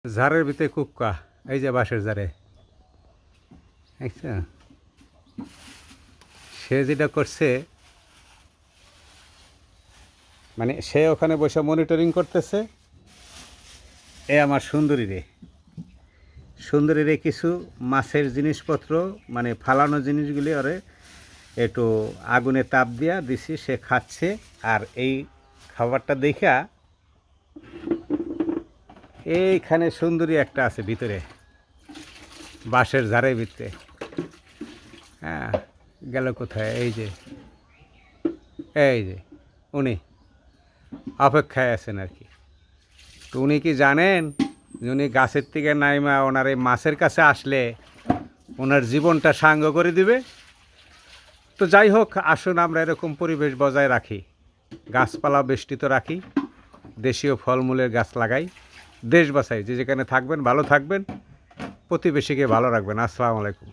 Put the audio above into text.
ঝাড়ের ভিতরে কুক্কা, এই যে বাঁশের ঝাড়ে, আচ্ছা সে যেটা করছে, মানে সে ওখানে বসে মনিটরিং করতেছে। আমার সুন্দরী রে কিছু মাছের জিনিসপত্র, মানে ফালানো জিনিসগুলি ওরে একটু আগুনে তাপ দিয়া দিছি, সে খাচ্ছে। আর এই খাবারটা দেখা এইখানে সুন্দরী একটা আছে ভিতরে, বাঁশের ঝাড়ের ভিতরে। হ্যাঁ, গেল কোথায়? এই যে উনি অপেক্ষায় আছেন আর কি। তো উনি কি জানেন যে উনি গাছের থেকে নাইমা ওনার এই মাছের কাছে আসলে ওনার জীবনটা সাঙ্গ করে দিবে? তো যাই হোক, আসুন আমরা এরকম পরিবেশ বজায় রাখি, গাছপালা বেষ্টিত রাখি, দেশীয় ফলমূলের গাছ লাগাই, দেশ বাঁচাই। যে যেখানে থাকবেন ভালো থাকবেন, প্রতিবেশীকে ভালো রাখবেন। আসসালামু আলাইকুম।